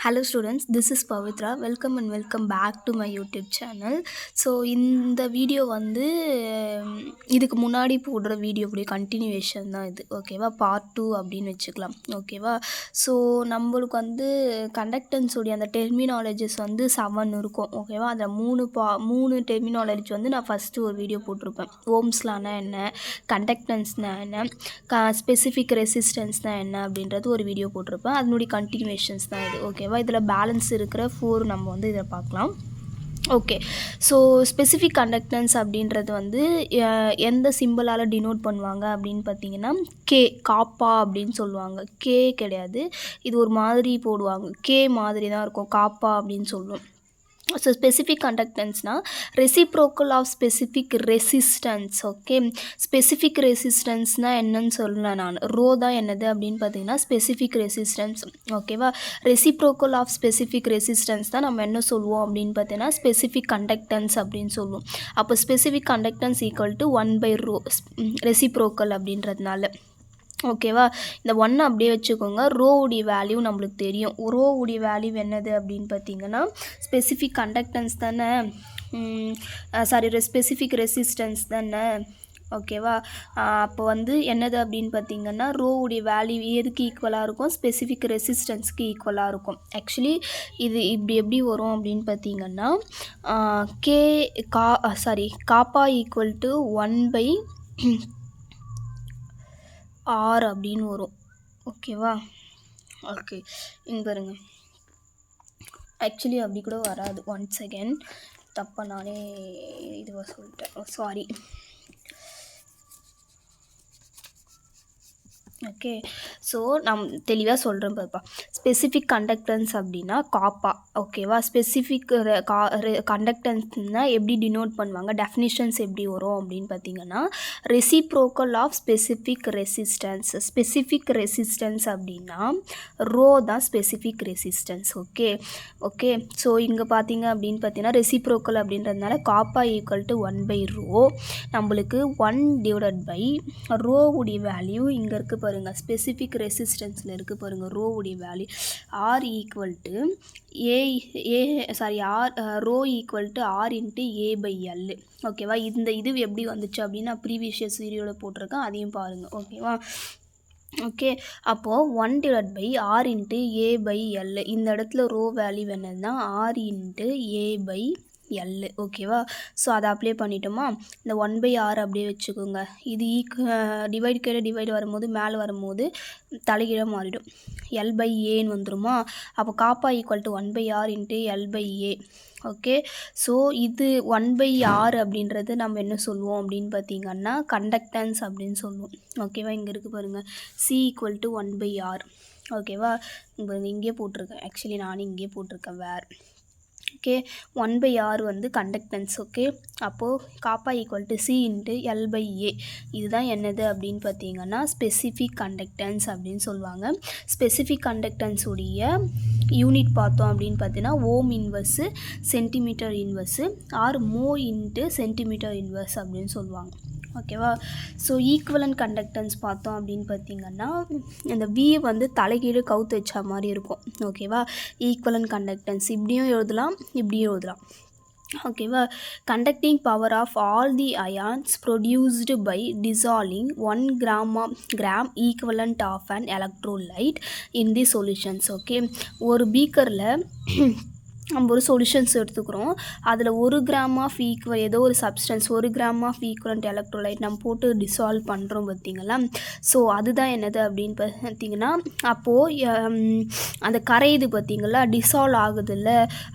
Hello students, this is Pavitra. Welcome back to my YouTube channel. So இந்த video வந்து இதுக்கு முன்னாடி போடுற வீடியோவுடைய கண்டினியூவேஷன் தான் இது. ஓகேவா, பார்ட் 2 அப்படின்னு வச்சுக்கலாம். ஓகேவா, ஸோ நம்மளுக்கு வந்து கண்டக்டன்ஸுடைய அந்த டெர்மினாலஜிஸ் வந்து 7 இருக்கும். ஓகேவா, அந்த மூணு டெர்மினாலஜி வந்து நான் ஃபஸ்ட்டு ஒரு வீடியோ போட்டிருப்பேன். ஓம்ஸ்லானா என்ன, கண்டக்டன்ஸ்னா என்ன, ஸ்பெசிஃபிக் ரெசிஸ்டன்ஸ்னால் என்ன அப்படின்றது ஒரு வீடியோ போட்டிருப்பேன். அதனுடைய கண்டினியூவேஷன்ஸ் தான் இது. ஓகேவா, இதில் பேலன்ஸ் இருக்கிற 4 நம்ம வந்து இதை பார்க்கலாம். ஓகே, ஸோ ஸ்பெசிஃபிக் கண்டக்டன்ஸ் அப்படின்றது வந்து எந்த சிம்பிளால் டினோட் பண்ணுவாங்க அப்படின்னு பார்த்தீங்கன்னா கே, காப்பா அப்படின்னு சொல்லுவாங்க. கே கிடையாது, இது ஒரு மாதிரி போடுவாங்க, கே மாதிரி தான் இருக்கும், காப்பா அப்படின்னு சொல்லுவோம். ஸோ ஸ்பெசிஃபிக் கண்டக்டன்ஸ்னால் reciprocal of specific resistance. Okay, specific ரெசிஸ்டன்ஸ்னால் என்னன்னு சொல்லலாம் நான். ரோ தான் என்னது அப்படின்னு பார்த்தீங்கன்னா ஸ்பெசிஃபிக் ரெசிஸ்டன்ஸ். ஓகேவா, ரெசிப்ரோக்கல் ஆஃப் ஸ்பெசிஃபிக் ரெசிஸ்டன்ஸ் தான் நம்ம என்ன சொல்லுவோம் அப்படின்னு பார்த்தீங்கன்னா ஸ்பெசிஃபிக் கண்டக்டன்ஸ் அப்படின்னு சொல்லுவோம். அப்போ specific conductance equal to 1/ρ reciprocal அப்படின்றதுனால. ஓகேவா, இந்த 1 அப்படியே வச்சுக்கோங்க. ரோவுடைய வேல்யூ நம்மளுக்கு தெரியும். ரோவுடைய வேல்யூ என்னது அப்படின்னு பார்த்தீங்கன்னா ஸ்பெசிஃபிக் கண்டக்டன்ஸ் தானே, ஸ்பெசிஃபிக் ரெசிஸ்டன்ஸ் தானே. ஓகேவா, அப்போ வந்து என்னது அப்படின்னு பார்த்தீங்கன்னா ரோவுடைய வேல்யூ எதுக்கு ஈக்குவலாக இருக்கும், ஸ்பெசிஃபிக் ரெசிஸ்டன்ஸ்க்கு ஈக்குவலாக இருக்கும். ஆக்சுவலி இது எப்படி வரும் அப்படின்னு பார்த்தீங்கன்னா காப்பா ஈக்குவல் டு 1/r அப்படின்னு வரும். ஓகேவா, ஓகே, இங்கே பாருங்க. ஆக்சுவலி அப்படி கூட வராது. 1 செகண்ட், தப்பாக நானே இதுவாக சொல்லிட்டேன், சாரி. ஓகே, ஸோ நான் தெளிவாக சொல்கிறேன் பாப்பா. ஸ்பெசிஃபிக் கண்டக்டன்ஸ் அப்படின்னா காப்பா. ஓகேவா, ஸ்பெசிஃபிக் கண்டக்டன்ஸ்னால் எப்படி டினோட் பண்ணுவாங்க, டெஃபினிஷன்ஸ் எப்படி வரும் அப்படின்னு பார்த்தீங்கன்னா reciprocal of specific resistance. Specific resistance அப்படின்னா ரோ தான் ஸ்பெசிஃபிக் ரெசிஸ்டன்ஸ். ஓகே, ஸோ இங்கே பார்த்தீங்க அப்படின்னு பார்த்தீங்கன்னா ரெசிப்ரோக்கல் அப்படின்றதுனால காப்பா ஈக்குவல் டு 1/ρ. நம்மளுக்கு 1/ρ உடைய வேல்யூ இங்கே இருக்குது பாருங்க, ஸ்பெசிஃபிக் ரெசிஸ்டன்ஸில் இருக்குது பாருங்கள். ரோவுடைய value R equal to rho equal to R into a/l. ஓகேவா, இது எப்படி வந்துச்சு அப்படின்னு நான் ப்ரீவியஸ் வீடியோவில் போட்டிருக்கேன், அதையும் பாருங்கள். ஓகேவா, ஓகே, அப்போது 1/r இன்ட்டு a/l. இந்த இடத்துல ரோ வேல்யூ என்னதுன்னா ஆர் இன்ட்டு a/l. ஓகேவா, ஸோ அதை அப்ளை பண்ணிட்டோமா. இந்த 1/r அப்படியே வச்சுக்கோங்க. இது டிவைட் வரும்போது மேலே வரும்போது தலைகீழாக மாறிடும், l/aன்னு வந்துடுமா. அப்போ kappa equal to 1/r into l/a. Okay, so இது 1/r அப்படின்றது நம்ம என்ன சொல்லுவோம் அப்படின்னு பார்த்தீங்கன்னா கண்டக்டன்ஸ் அப்படின்னு சொல்லுவோம். ஓகேவா, இங்கே இருக்குது பாருங்கள், c ஈக்குவல் டு 1/r. ஓகேவா, இங்கே போட்டிருக்கேன், ஆக்சுவலி நானும் இங்கே போட்டிருக்கேன் வேர். ஓகே, 1/r வந்து கண்டக்டன்ஸ். ஓகே, அப்போது காப்பா equal to c into l/a. இதுதான் என்னது அப்படின்னு பார்த்தீங்கன்னா ஸ்பெசிஃபிக் கண்டக்டன்ஸ் அப்படின்னு சொல்லுவாங்க. ஸ்பெசிஃபிக் கண்டக்டன்ஸ் உடைய யூனிட் பார்த்தோம் அப்படின்னு பார்த்தீங்கன்னா ஓம் இன்வர்ஸு, சென்டிமீட்டர் இன்வர்ஸு, ஆர் மோ இன்ட்டு சென்டிமீட்டர் இன்வர்ஸ் அப்படின்னு சொல்லுவாங்க. ஓகேவா, ஸோ ஈக்குவலன்ட் கண்டக்டன்ஸ் பார்த்தோம் அப்படின்னு பார்த்தீங்கன்னா இந்த வி வந்து தலைகீழ் கவுத்து வச்ச மாதிரி இருக்கும். ஓகேவா, ஈக்குவலன்ட் கண்டக்டன்ஸ் இப்படியும் எழுதலாம், இப்படியும் எழுதலாம். ஓகேவா, conducting power of all the ions produced by dissolving 1 gram equivalent of an electrolyte in the solutions. Okay, ஒரு பீக்கரில் நம்ம ஒரு சொல்யூஷன்ஸ் எடுத்துக்கிறோம், அதில் 1 கிராம் ஆஃப் ஏதோ ஒரு substance 1 gram of equivalent electrolyte நம்ம போட்டு டிசால்வ் பண்ணுறோம் பார்த்தீங்களா. ஸோ அதுதான் என்னது அப்படின்னு பார்த்தீங்கன்னா அப்போது அந்த கரையுது பார்த்தீங்களா, டிசால்வ் ஆகுதுல்ல,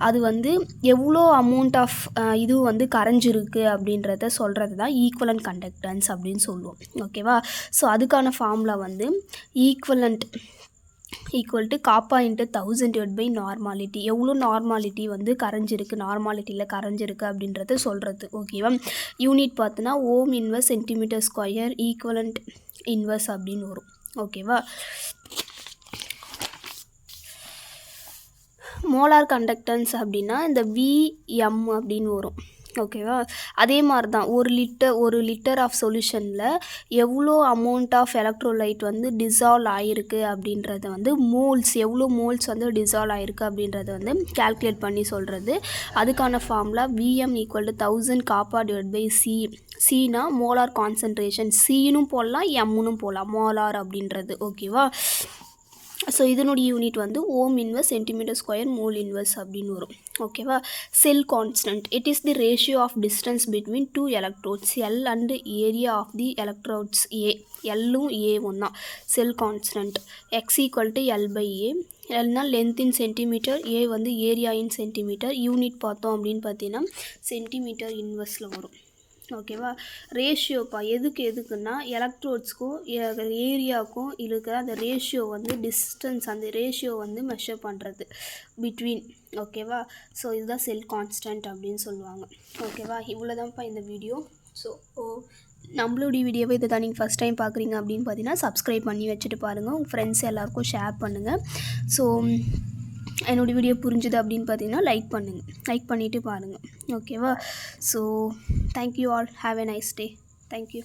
அது வந்து எவ்வளோ அமௌண்ட் ஆஃப் இது வந்து கரைஞ்சிருக்கு அப்படின்றத சொல்கிறது தான் ஈக்குவலண்ட் கண்டக்டன்ஸ் அப்படின்னு சொல்லுவோம். ஓகேவா, ஸோ அதுக்கான ஃபார்முலா வந்து equivalent equal to kappa into 1000 normality. எவ்வளோ நார்மாலிட்டி வந்து நார்மாலிட்டியில் கரைஞ்சிருக்கு அப்படின்றத சொல்கிறது. ஓகேவா, யூனிட் பார்த்தோன்னா ohm inverse centimetre square equivalent inverse அப்படின்னு வரும். ஓகேவா, மோலார் கண்டக்டன்ஸ் அப்படின்னா இந்த விஎம் அப்படின்னு வரும். ஓகேவா? அதே மாரி தான் ஒரு லிட்டர் ஆஃப் சொல்யூஷனில் எவ்வளோ அமௌண்ட் ஆஃப் எலக்ட்ரோலைட் வந்து டிசால்வ் ஆகிருக்கு அப்படின்றத வந்து எவ்வளோ மோல்ஸ் வந்து டிசால்வ் ஆகிருக்கு அப்படின்றத வந்து கால்குலேட் பண்ணி சொல்கிறது. அதுக்கான ஃபார்முலா Vm = 1000 காப்பா/C. Cனா மோலார் கான்சன்ட்ரேஷன். Cனும் போடலாம், Mனும் போடலாம். மோலார் அப்படின்றது. ஓகேவா? ஸோ இதனுடைய யூனிட் வந்து ohm inverse centimetre square mole inverse அப்படின்னு வரும். ஓகேவா? Cell constant. It is the ratio of distance between 2 electrodes. L and area of the electrodes A. எல்லும் ஏவும் தான் செல் கான்ஸ்டன்ட். x = L/A. எல்னா லென்த் இன் சென்டிமீட்டர், ஏ வந்து area இன் centimetre. Unit பார்த்தோம் அப்படின்னு பார்த்தீங்கன்னா சென்டிமீட்டர் இன்வர்ஸில் வரும். ஓகேவா? ரேஷியோப்பா எதுக்குன்னா எலக்ட்ரோட்ஸ்க்கும் ஏரியாவுக்கும் இருக்கிற அந்த ரேஷியோ வந்து டிஸ்டன்ஸ், அந்த ரேஷியோ வந்து மெஷர் பண்ணுறது பிட்வீன். ஓகேவா? ஸோ இதுதான் செல் கான்ஸ்டன்ட் அப்படின்னு சொல்லுவாங்க. ஓகேவா? இவ்வளோதான்ப்பா இந்த வீடியோ. ஸோ நம்மளுடைய வீடியோவை இதை தான் நீங்கள் ஃபஸ்ட் டைம் பார்க்குறீங்க அப்படின்னு பார்த்தீங்கன்னா சப்ஸ்கிரைப் பண்ணி வச்சுட்டு பாருங்கள். உங்கள் ஃப்ரெண்ட்ஸ் எல்லாேருக்கும் ஷேர் பண்ணுங்கள். ஸோ என்னோடய வீடியோ புரிஞ்சுது அப்படின்னு பார்த்தீங்கன்னா லைக் பண்ணிவிட்டு பாருங்கள். ஓகேவா? So thank you all. Have a nice day. Thank you.